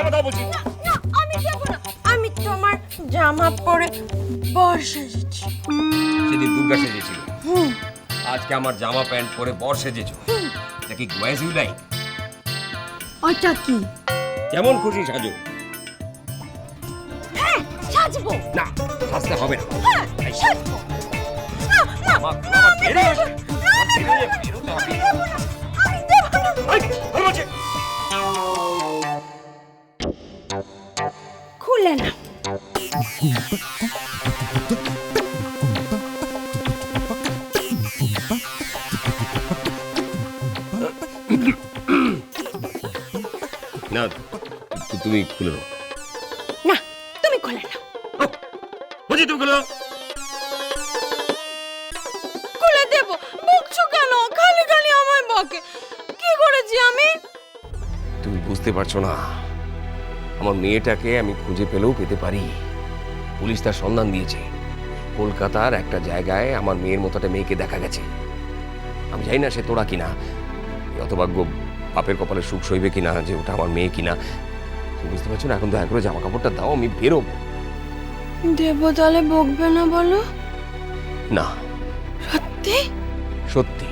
জামা দাও বলছি। না আমি দেব না, আমি তোমার জামা পরে বর সেজেছি। সেদিন দুর্গা সেজেছিল, আজকে আমার জামা প্যান্ট পরে বর সেজেছো। এটা কি গোয়াজ ইউ লাইক? ওটা কি? যেমন খুশি সাজো। হ্যাঁ সাজবো। না সাজতে হবে না। হ্যাঁ সাজবো। না না আমি দেব না, আমি দেব না। খুলে না। না তুমি খুলে দাও। না তুমি খুলে নাও। বলছি তুমি খুলে দাও। খুলে দেব। বকছো কেন? খালি খালি আমায় বকে। কি করেছি আমি? তুমি বুঝতে পারছো না, আমার মেয়েটাকে আমি খুঁজে পেলেও পেতে পারি। পুলিশ তার সন্ধান দিয়েছে। কলকাতার একটা জায়গায় আমার মেয়ের মতো একটা মেয়েকে দেখা গেছে। আমি জানি না সে তোরা কিনা, অতভাগ্য বাপের কপালে সুখ সইবে কিনা যে ওটা আমার মেয়ে কিনা। তুমি বুঝতে পারছো না? এখন দয়া করে জামা কাপড়টা দাও, আমি বেরোবো। দেব তাহলে বকবে না বলো? না সত্যি? সত্যি।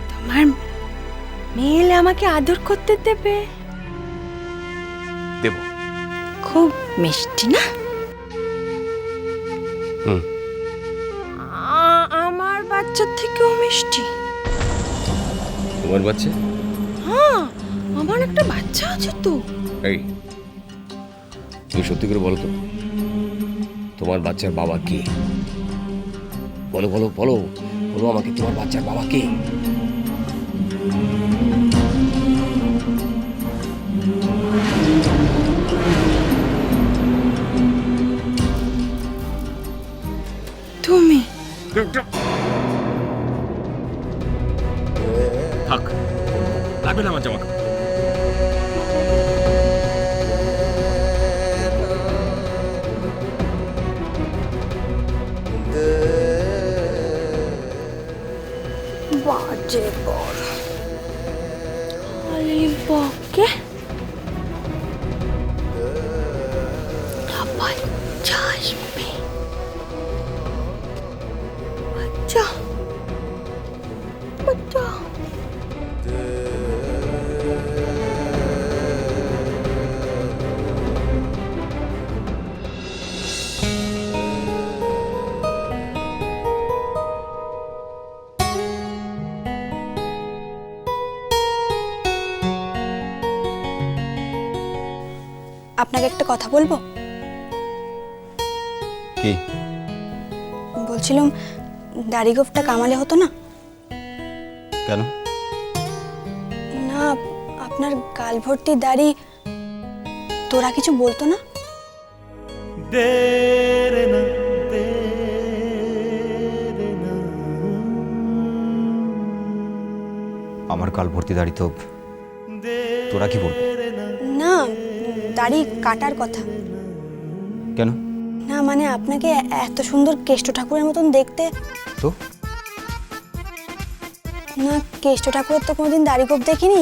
তোমার মেয়ে আমাকে আদর করতে দেবে? দেব। খুব মিষ্টি না? হুম। আমার বাচ্চার থেকেও মিষ্টি। তোমার বাচ্চা? হ্যাঁ আমার একটা বাচ্চা আছে তো। এই তুমি সত্যি করে বলো তো, তোমার বাচ্চার বাবা কে? বলো বলো বলো বলো আমাকে, তোমার বাচ্চার বাবা কে? তুমি? থাক, লাগবে না আমার জামা কাপড়। বাজে বড় খালি বকে। বাচ্চা আসবে। বাচ্চা বাচ্চা। আপনাকে একটা কথা বলবো? কি? বলছিলাম দাড়ি গোঁফটা কামালে হতো না? কেন? না আপনার গাল ভর্তি দাড়ি, তোরা কিছু বলতো না? আমার গাল ভর্তি দাড়ি তো তোরা কি বলবে? না দাড়ি কাটার কথা। কেন? না মানে আপনাকে এত সুন্দর কেষ্ট ঠাকুরের মতন দেখতে। তো না কেষ্ট ঠাকুরের তো কোনোদিন দাড়ি গোঁফ দেখিনি,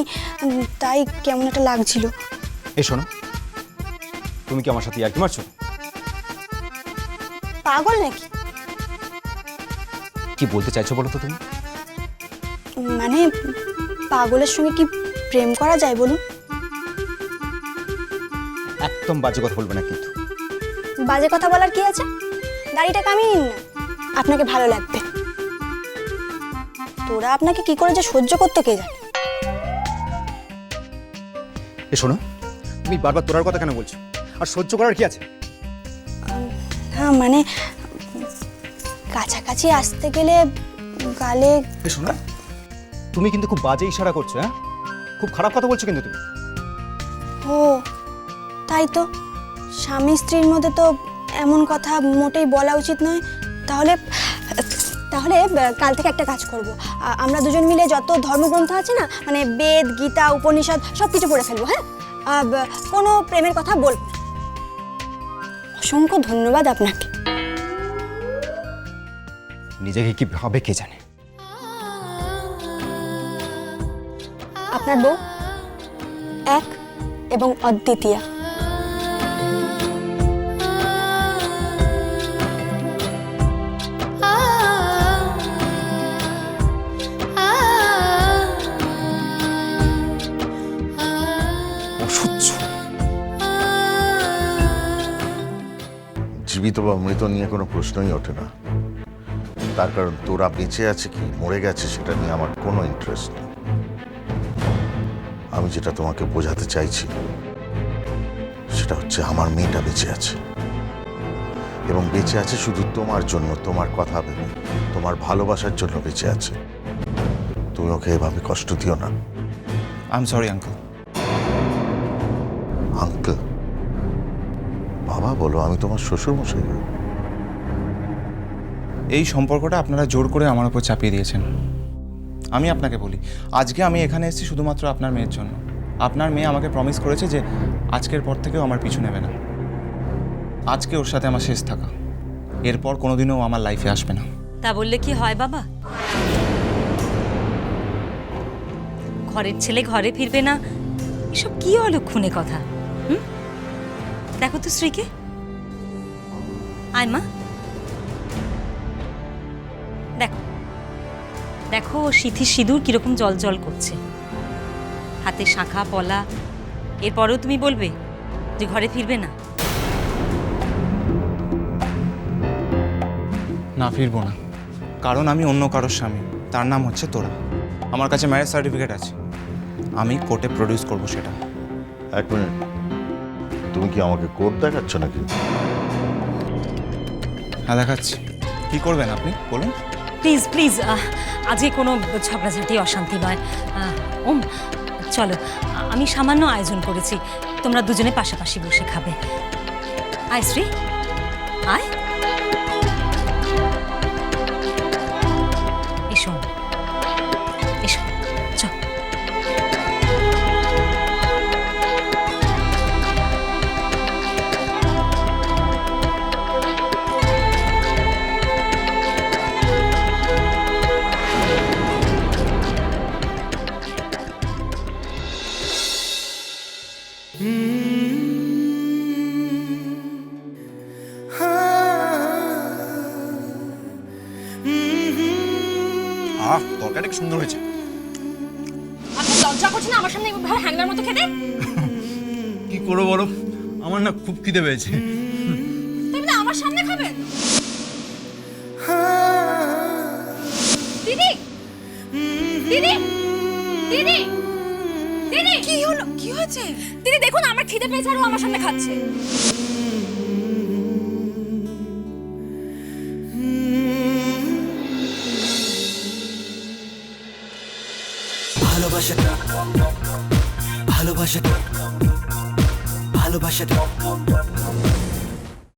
তাই কেমন একটা লাগছিল। এই শোনো, তুমি কি আমার সাথে ইয়ার্কি মারছো? পাগল নাকি? কি বলতে চাইছো বলো তো তুমি? মানে পাগলের সঙ্গে কি প্রেম করা যায় বলুন? একদম বাজে কথা বলবে না কিন্তু। বাজে কথা বলার কি আছে? দাড়িটা কামিয়ে নিন না, আপনাকে ভালো লাগবে। তোরা আপনাকে কি করে যে সহ্য করতো কে জানে। এ শোনো, তুমি বারবার তোরার কথা কেন বলছো? আর সহ্য করার কি আছে? হ্যাঁ মানে কাছাকাছি আসতে গেলে গালে। এ শোনো, তুমি কিন্তু খুব বাজে ইশারা করছো। হ্যাঁ, খুব খারাপ কথা বলছো কিন্তু তুমি। ও তাই তো, স্বামী স্ত্রীর মধ্যে তো এমন কথা মোটেই বলা উচিত নয়। তাহলে তাহলে কাল থেকে একটা কাজ করব, আমরা দুজন মিলে যত ধর্মগ্রন্থ আছে না, মানে বেদ গীতা উপনিষদ সব কিছু পড়ে ফেলবো। হ্যাঁ, কোনো প্রেমের কথা বলবো না। অসংখ্য ধন্যবাদ আপনাকে। নিজেকে কি ভাবে কে জানে। আপনার বউ 1 এবং অদ্বিতীয়া। অসহ্য। জীবিত বা মৃত নিয়ে কোনো প্রশ্নই ওঠে না, তার কারণ তোরা বেঁচে আছে কি মরে গেছে সেটা নিয়ে আমার কোনো ইন্টারেস্ট নেই। আমি যেটা তোমাকে বোঝাতে চাইছি সেটা হচ্ছে আমার মেয়েটা বেঁচে আছে, এবং বেঁচে আছে শুধু তোমার জন্য, তোমার কথা ভেবে, তোমার ভালোবাসার জন্য বেঁচে আছে। তুমি ওকে এভাবে কষ্ট দিও না। I am sorry uncle. Uncle? বাবা বলো, আমি তোমার শ্বশুর মশাই। এই সম্পর্কটা আপনারা জোর করে আমার উপর চাপিয়ে দিয়েছেন। আমি আপনাকে বলি, আজকে আমি এখানে এসেছি শুধুমাত্র আপনার মেয়ের জন্য। আপনার মেয়ে আমাকে প্রমিস করেছে যে আজকের পর থেকেও আমার পিছু নেবে না। আজকে ওর সাথে আমার শেষ থাকা, এরপর কোনোদিনও ও আমার লাইফে আসবে না। তা বললে কি হয় বাবা? ঘরের ছেলে ঘরে ফিরবে না, এসব কি অলক্ষণে কথা? দেখো তো শ্রীকে। আয় মা, দেখো দেখো ও সিঁথির সিঁদুর কিরকম জল জল করছে, হাতে শাঁখা পলা। এরপরেও তুমি বলবে যে ঘরে ফিরবে না? না, ফিরবো না, কারণ আমি অন্য কারোর স্বামী, তার নাম হচ্ছে তোরা। আমার কাছে ম্যারেজ সার্টিফিকেট আছে, আমি কোর্টে প্রডিউস করব সেটা। এক মিনিট, তুমি কি আমাকে কোর্ট দেখাচ্ছ নাকি? হ্যাঁ, দেখাচ্ছি। কি করবেন আপনি বলুন? প্লিজ প্লিজ, আজকে কোনো ঝগড়াঝাটি অশান্তি নয়। ওম, চলো, আমি সামান্য আয়োজন করেছি, তোমরা দুজনে পাশাপাশি বসে খাবে। আয় শ্রী, আয়। এসো এসো, চল। তরকারিটা কি সুন্দর হয়েছে। আপনি লজ্জা করছেন না আমার সামনে এইভাবে হ্যাংলার মতো খেতে? কি করবো বলো, আমার না খুব খিদে পেয়েছে। তুমি না আমার সামনে খাবেন? দিদি দিদি দিদি দিদি, কি হলো? কি হয়েছে? দিদি দেখুন, আমার খিদে পেয়েছে আর ও আমার সামনে খাচ্ছে। ভালোবাসাটা ভালোবাসাটা ভালোবাসাটা